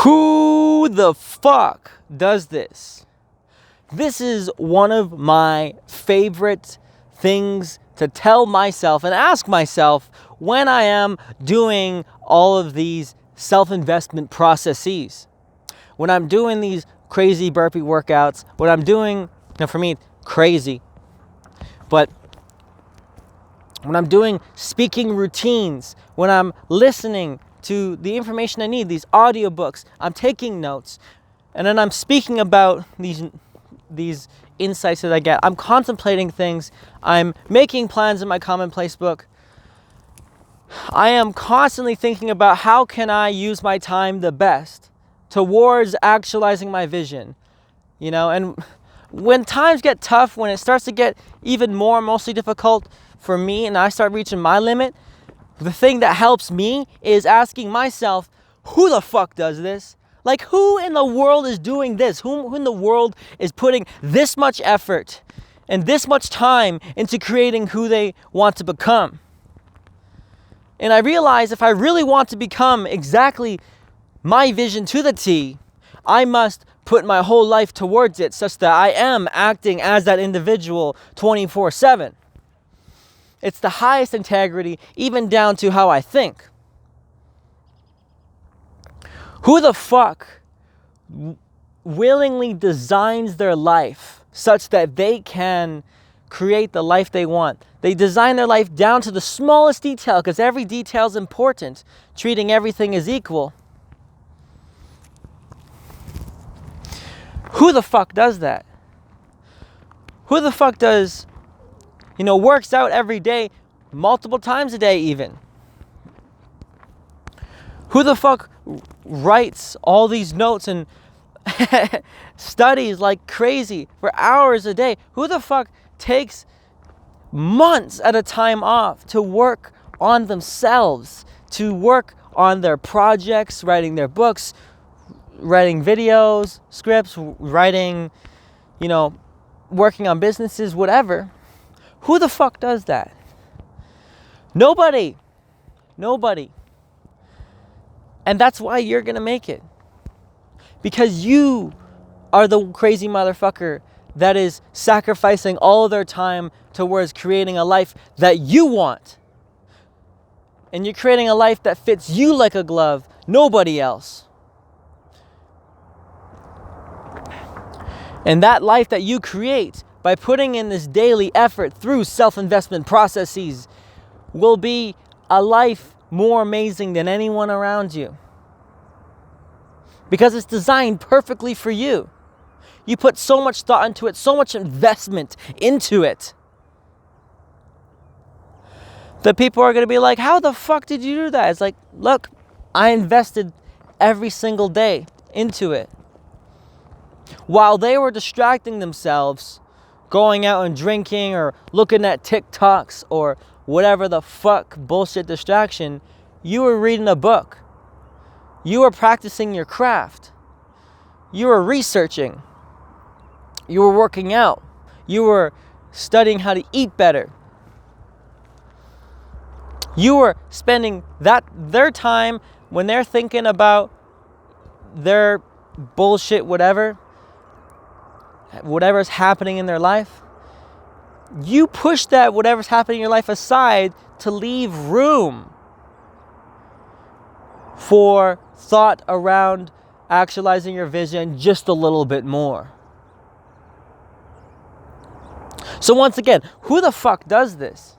Who the fuck does this? This is one of my favorite things to tell myself and ask myself when I am doing all of these self-investment processes. When I'm doing these crazy burpee workouts, when I'm doing, for me, crazy, but when I'm doing speaking routines, when I'm listening to the information I need, these audiobooks, I'm taking notes, and then I'm speaking about these insights that I get. I'm contemplating things. I'm making plans in my commonplace book. I am constantly thinking about how can I use my time the best towards actualizing my vision, and when times get tough, when it starts to get even more mostly difficult for me and I start reaching my limit, the thing that helps me is asking myself, who the fuck does this? Like, who in the world is doing this? Who in the world is putting this much effort and this much time into creating who they want to become? And I realize if I really want to become exactly my vision to the T, I must put my whole life towards it such that I am acting as that individual 24/7. It's the highest integrity, even down to how I think. Who the fuck willingly designs their life such that they can create the life they want? They design their life down to the smallest detail because every detail is important, treating everything as equal. Who the fuck does that? Who the fuck does, works out every day, multiple times a day even? Who the fuck writes all these notes and studies like crazy for hours a day? Who the fuck takes months at a time off to work on themselves, to work on their projects, writing their books, writing videos, scripts, writing, working on businesses, whatever? Who the fuck does that? Nobody. And that's why you're gonna make it. Because you are the crazy motherfucker that is sacrificing all of their time towards creating a life that you want. And you're creating a life that fits you like a glove, nobody else. And that life that you create by putting in this daily effort through self-investment processes will be a life more amazing than anyone around you. Because it's designed perfectly for you. You put so much thought into it, so much investment into it, that people are going to be like, how the fuck did you do that? It's like, look, I invested every single day into it. While they were distracting themselves, going out and drinking or looking at TikToks or whatever the fuck bullshit distraction, you were reading a book. You were practicing your craft. You were researching. You were working out. You were studying how to eat better. You were spending their time when they're thinking about their bullshit, whatever's happening in their life. You push that whatever's happening in your life aside to leave room for thought around actualizing your vision just a little bit more. So once again, who the fuck does this?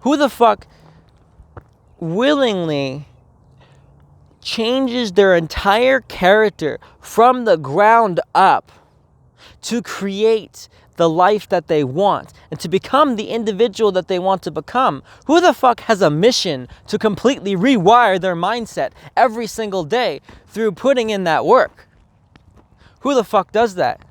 Who the fuck willingly changes their entire character from the ground up to create the life that they want and to become the individual that they want to become? Who the fuck has a mission to completely rewire their mindset every single day through putting in that work? Who the fuck does that?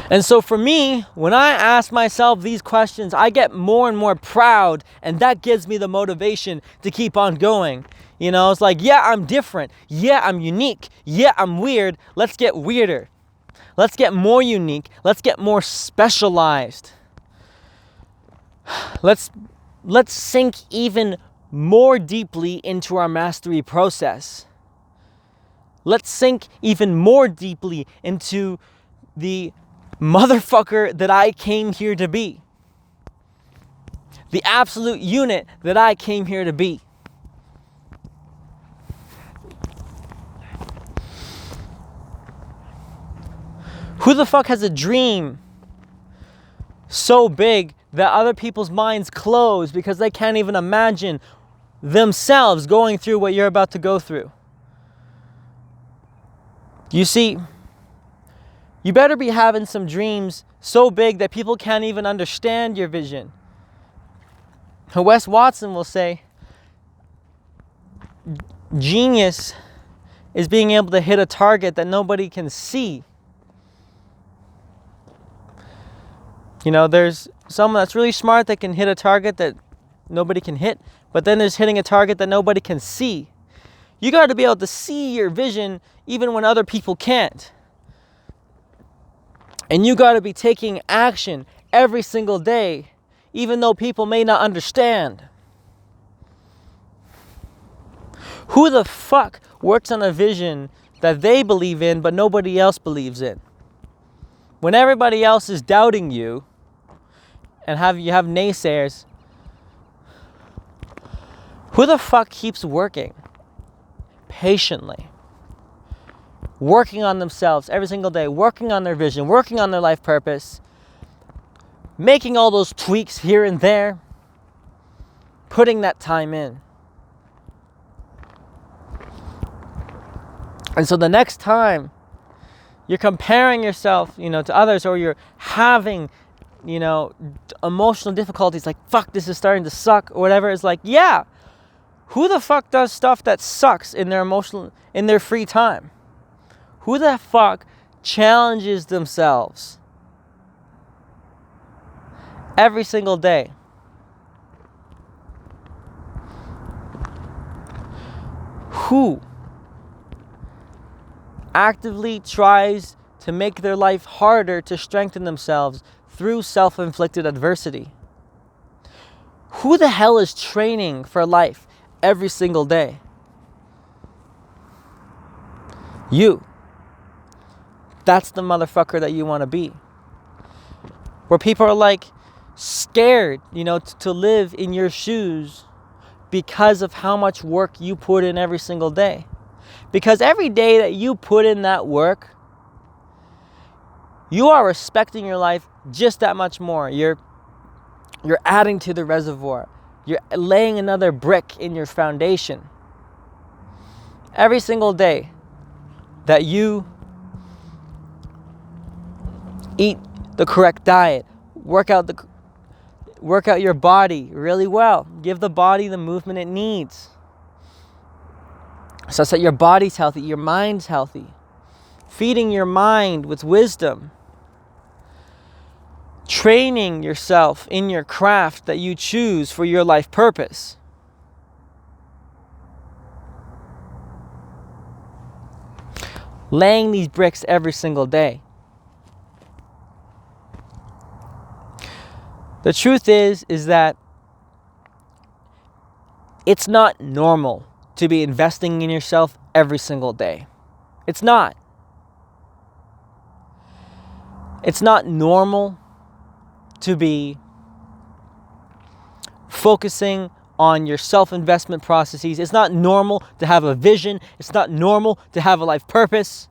And so for me, when I ask myself these questions, I get more and more proud, and that gives me the motivation to keep on going. It's like, yeah, I'm different. Yeah, I'm unique. Yeah, I'm weird. Let's get weirder. Let's get more unique. Let's get more specialized. Let's let's sink even more deeply into our mastery process. Let's sink even more deeply into the motherfucker that I came here to be. The absolute unit that I came here to be. Who the fuck has a dream so big that other people's minds close because they can't even imagine themselves going through what you're about to go through? You see, you better be having some dreams so big that people can't even understand your vision. Wes Watson will say, genius is being able to hit a target that nobody can see. You know, there's someone that's really smart that can hit a target that nobody can hit, but then there's hitting a target that nobody can see. You got to be able to see your vision even when other people can't. And you got to be taking action every single day, even though people may not understand. Who the fuck works on a vision that they believe in but nobody else believes in? When everybody else is doubting you and you have naysayers, who the fuck keeps working patiently, working on themselves every single day, working on their vision, working on their life purpose, making all those tweaks here and there, putting that time in? And so the next time you're comparing yourself, to others, or you're having, emotional difficulties, like, fuck, this is starting to suck, or whatever, it's like, yeah, who the fuck does stuff that sucks in their free time? Who the fuck challenges themselves every single day? Who actively tries to make their life harder to strengthen themselves through self-inflicted adversity? Who the hell is training for life every single day? You. That's the motherfucker that you want to be. Where people are like scared, to live in your shoes because of how much work you put in every single day. Because every day that you put in that work, you are respecting your life just that much more. You're adding to the reservoir. You're laying another brick in your foundation. Every single day that you eat the correct diet, work out your body really well, give the body the movement it needs, so that your body's healthy, your mind's healthy. Feeding your mind with wisdom. Training yourself in your craft that you choose for your life purpose. Laying these bricks every single day. The truth is that it's not normal to be investing in yourself every single day. It's not. It's not normal to be focusing on your self-investment processes. It's not normal to have a vision. It's not normal to have a life purpose.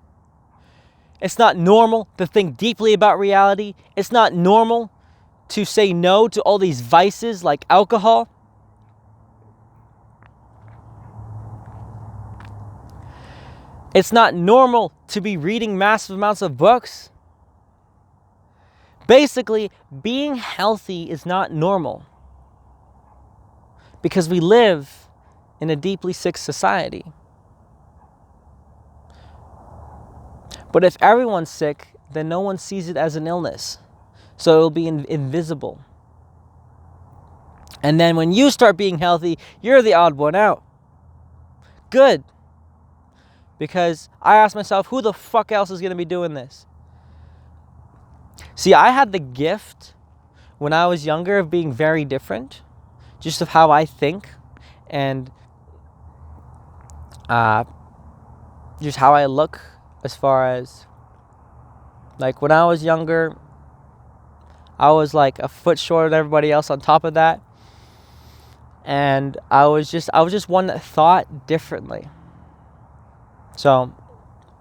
It's not normal to think deeply about reality. It's not normal to say no to all these vices like alcohol. It's not normal to be reading massive amounts of books. Basically, being healthy is not normal because we live in a deeply sick society. But if everyone's sick, then no one sees it as an illness. So it'll be invisible. And then when you start being healthy, you're the odd one out. Good. Because I asked myself, who the fuck else is going to be doing this? See, I had the gift when I was younger of being very different. just of how I think and just how I look, as far as like when I was younger, I was like a foot shorter than everybody else on top of that. And I was just one that thought differently. So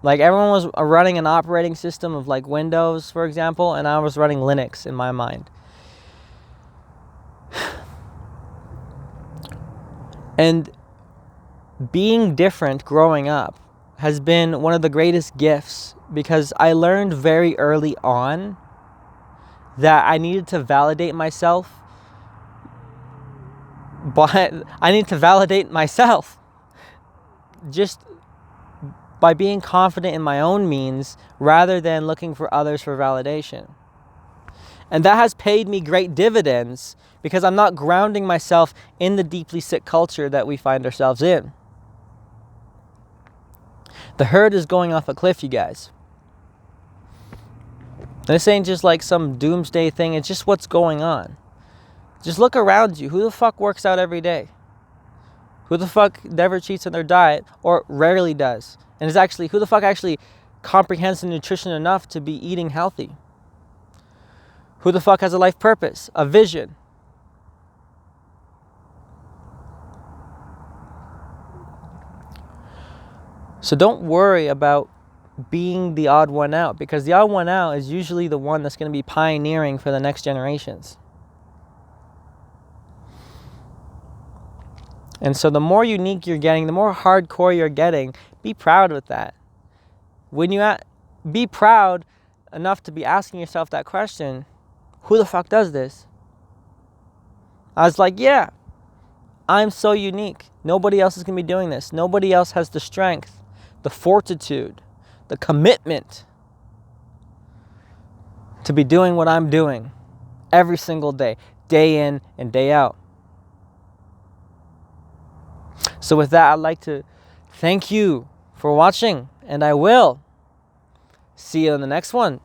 like everyone was running an operating system of like Windows, for example, and I was running Linux in my mind. And being different growing up has been one of the greatest gifts, because I learned very early on that I needed to validate myself. But I need to validate myself just by being confident in my own means rather than looking for others for validation. And that has paid me great dividends, because I'm not grounding myself in the deeply sick culture that we find ourselves in. The herd is going off a cliff, you guys. This ain't just like some doomsday thing. It's just what's going on. Just look around you. Who the fuck works out every day? Who the fuck never cheats on their diet, or rarely does? And is actually, who the fuck actually comprehends the nutrition enough to be eating healthy? Who the fuck has a life purpose, a vision? So don't worry about being the odd one out, because the odd one out is usually the one that's going to be pioneering for the next generations. And so the more unique you're getting, the more hardcore you're getting, be proud with that. When you be proud enough to be asking yourself that question, who the fuck does this? I was like, yeah, I'm so unique. Nobody else is going to be doing this. Nobody else has the strength, the fortitude, the commitment to be doing what I'm doing every single day, day in and day out. So with that, I'd like to thank you for watching, and I will see you in the next one.